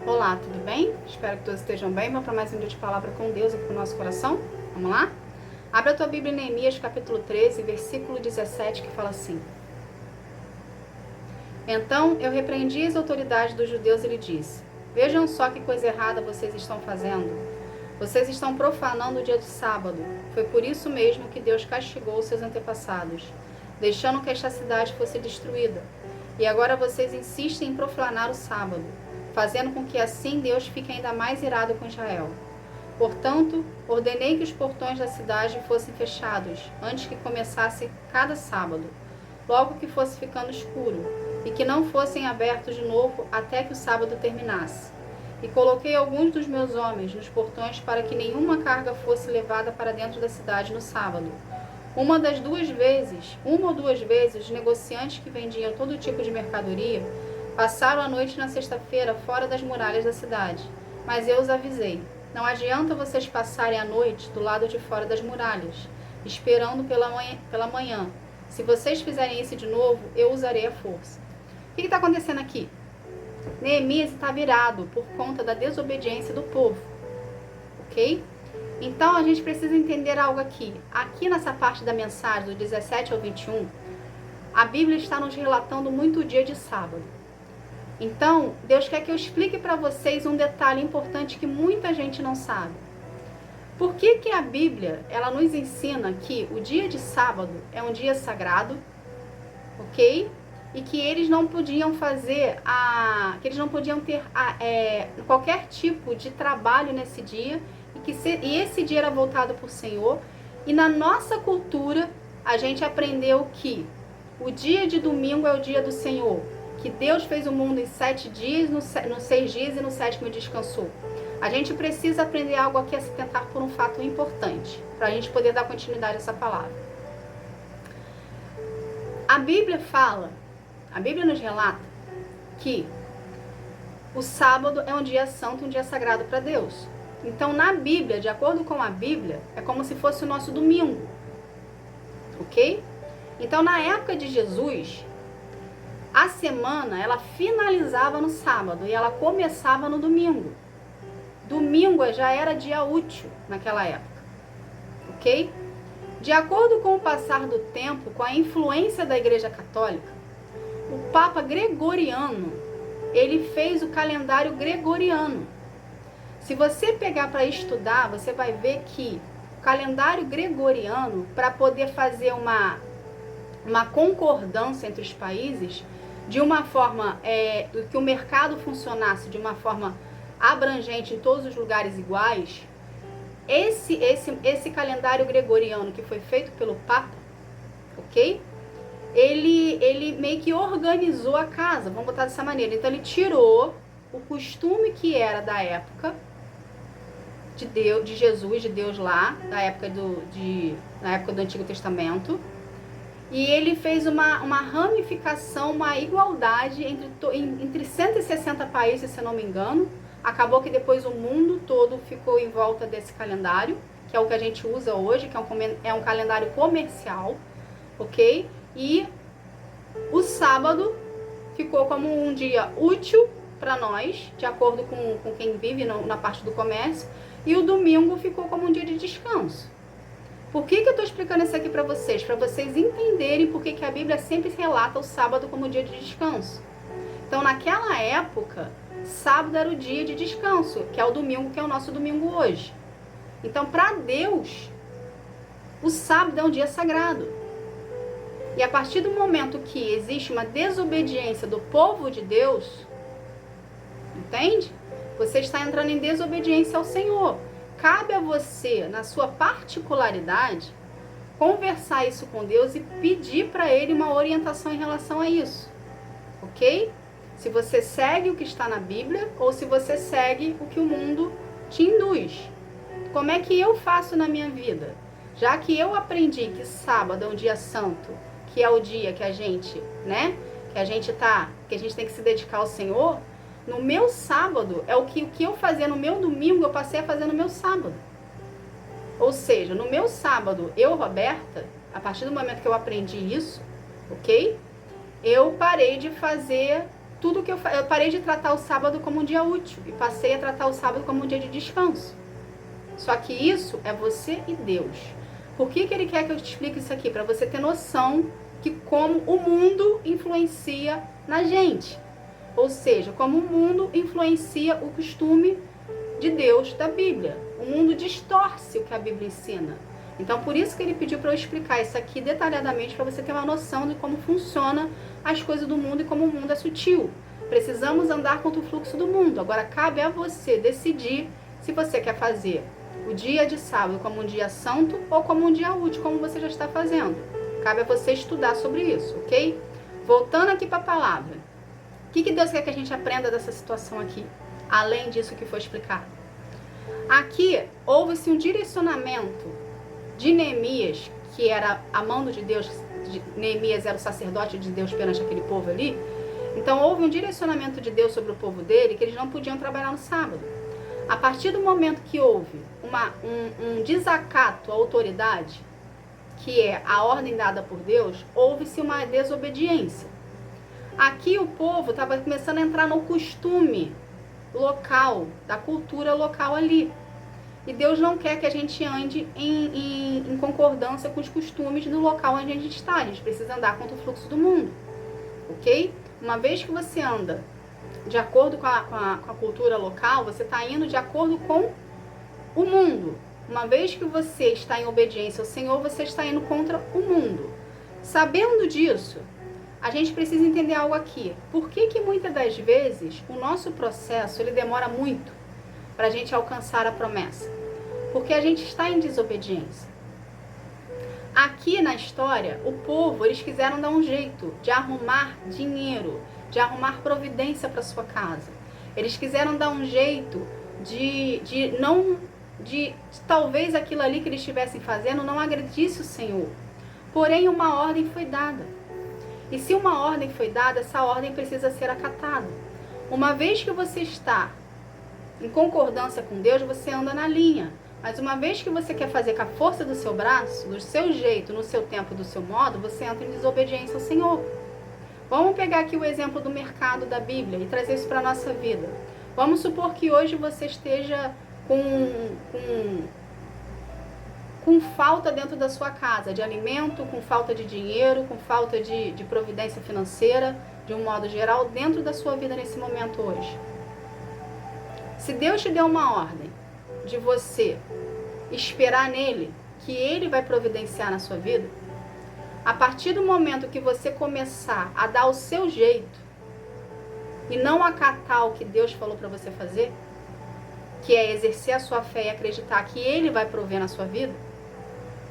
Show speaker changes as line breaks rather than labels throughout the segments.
Olá, tudo bem? Espero que todos estejam bem. Vamos para mais um dia de palavra com Deus aqui no nosso coração? Vamos lá? Abra a tua Bíblia em Neemias, capítulo 13, versículo 17, que fala assim: Então eu repreendi as autoridades dos judeus e lhe disse: Vejam só que coisa errada vocês estão fazendo. Vocês estão profanando o dia de sábado. Foi por isso mesmo que Deus castigou seus antepassados, deixando que esta cidade fosse destruída. E agora vocês insistem em profanar o sábado, fazendo com que assim Deus fique ainda mais irado com Israel. Portanto, ordenei que os portões da cidade fossem fechados, antes que começasse cada sábado, logo que fosse ficando escuro, e que não fossem abertos de novo até que o sábado terminasse. E coloquei alguns dos meus homens nos portões para que nenhuma carga fosse levada para dentro da cidade no sábado. Uma ou duas vezes, os negociantes que vendiam todo tipo de mercadoria passaram a noite na sexta-feira fora das muralhas da cidade. Mas eu os avisei: não adianta vocês passarem a noite do lado de fora das muralhas, esperando pela manhã. Se vocês fizerem isso de novo, eu usarei a força. O que está acontecendo aqui? Neemias está virado por conta da desobediência do povo, ok? Então a gente precisa entender algo aqui. Aqui nessa parte da mensagem, do 17 ao 21, a Bíblia está nos relatando muito o dia de sábado. Então, Deus quer que eu explique para vocês um detalhe importante que muita gente não sabe. Por que a Bíblia, ela nos ensina que o dia de sábado é um dia sagrado, ok? E que eles não podiam que eles não podiam ter qualquer tipo de trabalho nesse dia, e esse dia era voltado para o Senhor. E na nossa cultura, a gente aprendeu que o dia de domingo é o dia do Senhor, que Deus fez o mundo em 7 dias, nos 6 dias e no 7º descansou. A gente precisa aprender algo aqui a se tentar por um fato importante, para a gente poder dar continuidade a essa palavra. A Bíblia nos relata que o sábado é um dia santo, um dia sagrado para Deus. Então, na Bíblia, de acordo com a Bíblia, é como se fosse o nosso domingo, ok? Então, na época de Jesus, a semana, ela finalizava no sábado e ela começava no domingo. Domingo já era dia útil naquela época, ok? De acordo com o passar do tempo, com a influência da Igreja Católica, o Papa Gregoriano, ele fez o calendário gregoriano. Se você pegar para estudar, você vai ver que o calendário gregoriano, para poder fazer uma concordância entre os países, de uma forma que o mercado funcionasse de uma forma abrangente em todos os lugares iguais, esse calendário gregoriano que foi feito pelo Papa, ok? Ele meio que organizou a casa, vamos botar dessa maneira. Então ele tirou o costume que era da época de Deus, de Jesus, de Deus lá, na época do Antigo Testamento, e ele fez uma ramificação, uma igualdade entre 160 países, se não me engano. Acabou que depois o mundo todo ficou em volta desse calendário, que é o que a gente usa hoje, que é um calendário comercial, ok? E o sábado ficou como um dia útil para nós, de acordo com quem vive na parte do comércio, e o domingo ficou como um dia de descanso. Por que eu estou explicando isso aqui para vocês? Para vocês entenderem por que a Bíblia sempre relata o sábado como dia de descanso. Então, naquela época, sábado era o dia de descanso, que é o domingo, que é o nosso domingo hoje. Então, para Deus, o sábado é um dia sagrado. E a partir do momento que existe uma desobediência do povo de Deus, entende? Você está entrando em desobediência ao Senhor. Cabe a você, na sua particularidade, conversar isso com Deus e pedir para Ele uma orientação em relação a isso, ok? Se você segue o que está na Bíblia ou se você segue o que o mundo te induz. Como é que eu faço na minha vida? Já que eu aprendi que sábado é um dia santo, que é o dia que a gente, que a gente tem que se dedicar ao Senhor, no meu sábado, o que eu fazia no meu domingo, eu passei a fazer no meu sábado. Ou seja, no meu sábado, eu, Roberta, a partir do momento que eu aprendi isso, ok? Eu parei de fazer tudo que eu parei de tratar o sábado como um dia útil e passei a tratar o sábado como um dia de descanso. Só que isso é você e Deus. Por que ele quer que eu te explique isso aqui? Para você ter noção que como o mundo influencia na gente. Ou seja, como o mundo influencia o costume de Deus da Bíblia. O mundo distorce o que a Bíblia ensina. Então, por isso que ele pediu para eu explicar isso aqui detalhadamente, para você ter uma noção de como funciona as coisas do mundo e como o mundo é sutil. Precisamos andar contra o fluxo do mundo. Agora, cabe a você decidir se você quer fazer o dia de sábado como um dia santo ou como um dia útil, como você já está fazendo. Cabe a você estudar sobre isso, ok? Voltando aqui para a palavra. O que Deus quer que a gente aprenda dessa situação aqui? Além disso que foi explicado. Aqui, houve-se um direcionamento de Neemias, que era a mão de Deus. Neemias era o sacerdote de Deus perante aquele povo ali. Então, houve um direcionamento de Deus sobre o povo dele, que eles não podiam trabalhar no sábado. A partir do momento que houve um desacato à autoridade, que é a ordem dada por Deus, houve-se uma desobediência. Aqui o povo estava começando a entrar no costume local, da cultura local ali. E Deus não quer que a gente ande em concordância com os costumes do local onde a gente está. A gente precisa andar contra o fluxo do mundo, ok? Uma vez que você anda de acordo com a cultura local, você está indo de acordo com o mundo. Uma vez que você está em obediência ao Senhor, você está indo contra o mundo. Sabendo disso, a gente precisa entender algo aqui. Por que muitas das vezes o nosso processo ele demora muito para a gente alcançar a promessa? Porque a gente está em desobediência. Aqui na história, o povo, eles quiseram dar um jeito de arrumar dinheiro, de arrumar providência para sua casa. Eles quiseram dar um jeito de talvez aquilo ali que eles estivessem fazendo não agredisse o Senhor. Porém, uma ordem foi dada. E se uma ordem foi dada, essa ordem precisa ser acatada. Uma vez que você está em concordância com Deus, você anda na linha. Mas uma vez que você quer fazer com a força do seu braço, do seu jeito, no seu tempo, do seu modo, você entra em desobediência ao Senhor. Vamos pegar aqui o exemplo do mercado da Bíblia e trazer isso para a nossa vida. Vamos supor que hoje você esteja com falta dentro da sua casa, de alimento, com falta de dinheiro, com falta de providência financeira, de um modo geral, dentro da sua vida nesse momento hoje. Se Deus te deu uma ordem de você esperar nele, que ele vai providenciar na sua vida, a partir do momento que você começar a dar o seu jeito e não acatar o que Deus falou para você fazer, que é exercer a sua fé e acreditar que ele vai prover na sua vida,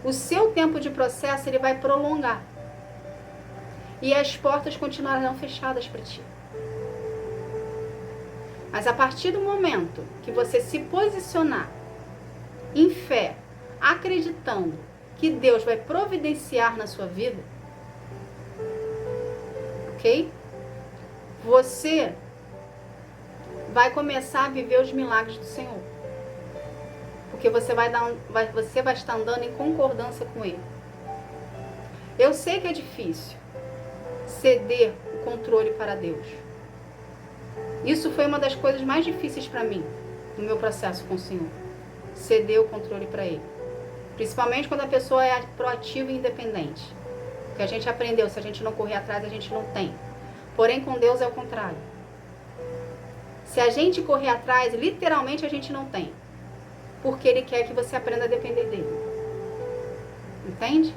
o seu tempo de processo ele vai prolongar. E as portas continuarão fechadas para ti. Mas a partir do momento que você se posicionar em fé, acreditando que Deus vai providenciar na sua vida, ok? Você vai começar a viver os milagres do Senhor. Porque você vai estar andando em concordância com Ele. Eu sei que é difícil ceder o controle para Deus. Isso foi uma das coisas mais difíceis para mim, no meu processo com o Senhor. Ceder o controle para Ele. Principalmente quando a pessoa é proativa e independente. Porque a gente aprendeu, se a gente não correr atrás, a gente não tem. Porém, com Deus é o contrário. Se a gente correr atrás, literalmente a gente não tem. Porque Ele quer que você aprenda a depender dEle. Entende?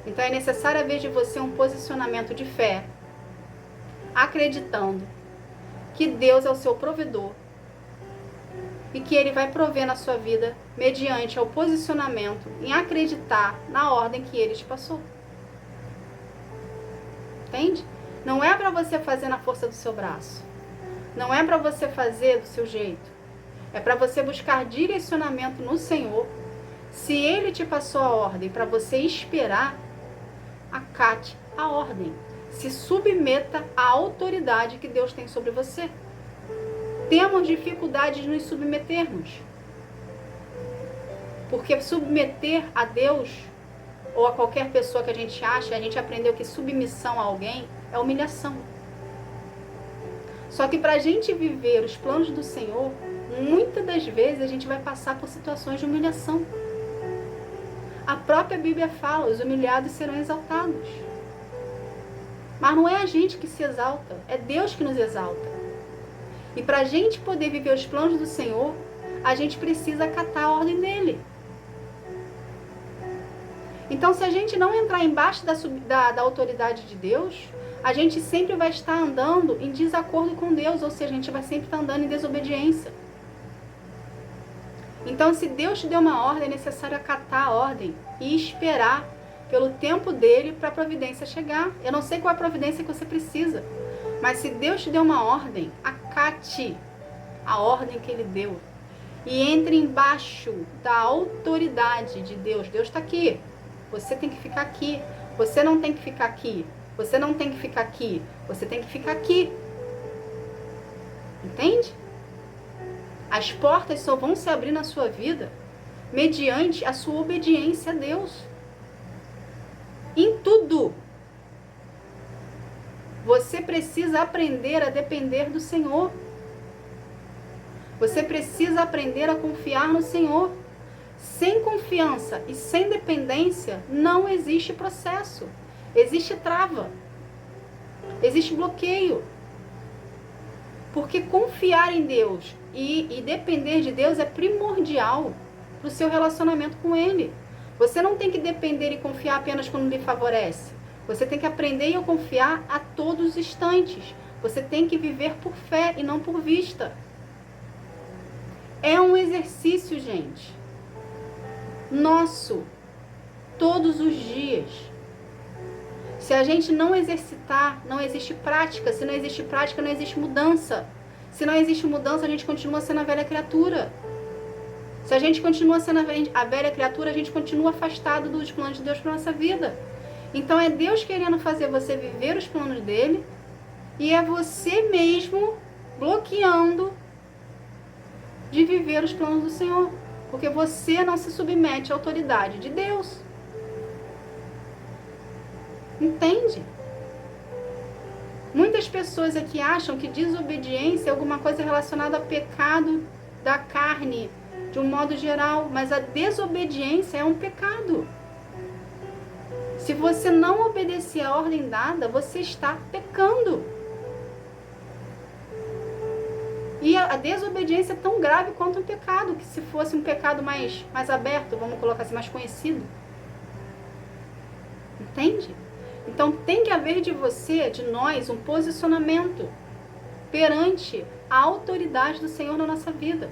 Então é necessário haver de você um posicionamento de fé, acreditando que Deus é o seu provedor e que Ele vai prover na sua vida mediante o posicionamento em acreditar na ordem que Ele te passou. Entende? Não é para você fazer na força do seu braço. Não é para você fazer do seu jeito. É para você buscar direcionamento no Senhor. Se Ele te passou a ordem para você esperar, acate a ordem. Se submeta à autoridade que Deus tem sobre você. Temos dificuldade de nos submetermos. Porque submeter a Deus ou a qualquer pessoa que a gente acha, a gente aprendeu que submissão a alguém é humilhação. Só que para a gente viver os planos do Senhor, muitas das vezes a gente vai passar por situações de humilhação. A própria Bíblia fala, os humilhados serão exaltados. Mas não é a gente que se exalta, é Deus que nos exalta. E para a gente poder viver os planos do Senhor, a gente precisa acatar a ordem dele. Então, se a gente não entrar embaixo da autoridade de Deus, a gente sempre vai estar andando em desacordo com Deus, ou seja, a gente vai sempre estar andando em desobediência. Então, se Deus te deu uma ordem, é necessário acatar a ordem e esperar pelo tempo dele para a providência chegar. Eu não sei qual é a providência que você precisa, mas se Deus te deu uma ordem, acate a ordem que ele deu. E entre embaixo da autoridade de Deus. Deus está aqui. Você tem que ficar aqui. Você não tem que ficar aqui. Você não tem que ficar aqui. Você tem que ficar aqui. Entende? As portas só vão se abrir na sua vida mediante a sua obediência a Deus. Em tudo. Você precisa aprender a depender do Senhor. Você precisa aprender a confiar no Senhor. Sem confiança e sem dependência, não existe processo. Existe trava. Existe bloqueio. Porque confiar em Deus e depender de Deus é primordial para o seu relacionamento com Ele. Você não tem que depender e confiar apenas quando lhe favorece. Você tem que aprender a confiar a todos os instantes. Você tem que viver por fé e não por vista. É um exercício, gente, nosso, todos os dias. Se a gente não exercitar, não existe prática. Se não existe prática, não existe mudança. Se não existe mudança, a gente continua sendo a velha criatura. Se a gente continua sendo a velha criatura, a gente continua afastado dos planos de Deus para a nossa vida. Então é Deus querendo fazer você viver os planos dele e é você mesmo bloqueando de viver os planos do Senhor. Porque você não se submete à autoridade de Deus. Entende? Muitas pessoas aqui acham que desobediência é alguma coisa relacionada a pecado da carne, de um modo geral, mas a desobediência é um pecado. Se você não obedecer a ordem dada, você está pecando. E a desobediência é tão grave quanto um pecado, que se fosse um pecado mais aberto, vamos colocar assim, mais conhecido. Entende? Então tem que haver de você, de nós, um posicionamento perante a autoridade do Senhor na nossa vida.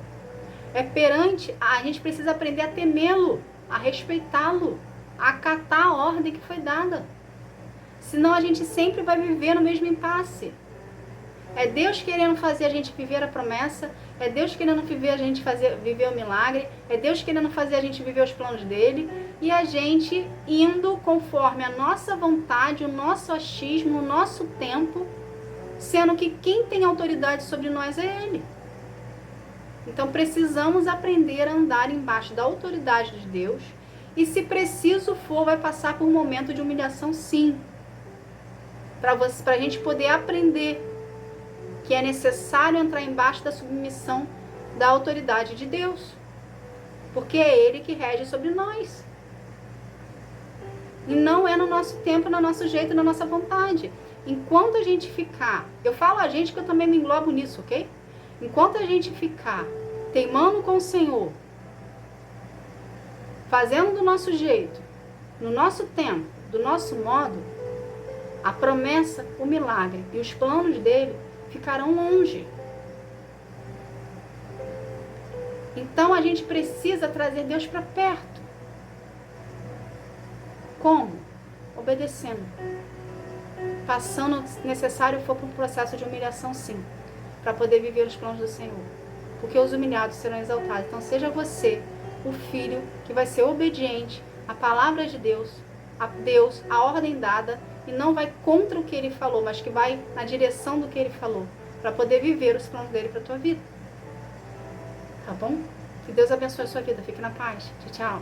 É perante, a gente precisa aprender a temê-lo, a respeitá-lo, a acatar a ordem que foi dada. Senão a gente sempre vai viver no mesmo impasse. É Deus querendo fazer a gente viver a promessa, é Deus querendo viver a gente viver o milagre, é Deus querendo fazer a gente viver os planos dele, e a gente indo conforme a nossa vontade, o nosso achismo, o nosso tempo, sendo que quem tem autoridade sobre nós é ele. Então precisamos aprender a andar embaixo da autoridade de Deus, e se preciso for, vai passar por um momento de humilhação, sim, para a gente poder aprender que é necessário entrar embaixo da submissão da autoridade de Deus, porque é ele que rege sobre nós. E não é no nosso tempo, no nosso jeito, na nossa vontade. Enquanto a gente ficar, eu falo a gente que eu também me englobo nisso, ok? Enquanto a gente ficar teimando com o Senhor, fazendo do nosso jeito, no nosso tempo, do nosso modo, a promessa, o milagre e os planos dele ficarão longe. Então a gente precisa trazer Deus para perto. Como? Obedecendo. Passando, se necessário for, por um processo de humilhação, sim, para poder viver os planos do Senhor. Porque os humilhados serão exaltados. Então seja você o filho que vai ser obediente à palavra de Deus, a ordem dada, e não vai contra o que ele falou, mas que vai na direção do que ele falou, para poder viver os planos dele para a tua vida. Tá bom? Que Deus abençoe a sua vida. Fique na paz. Tchau, tchau.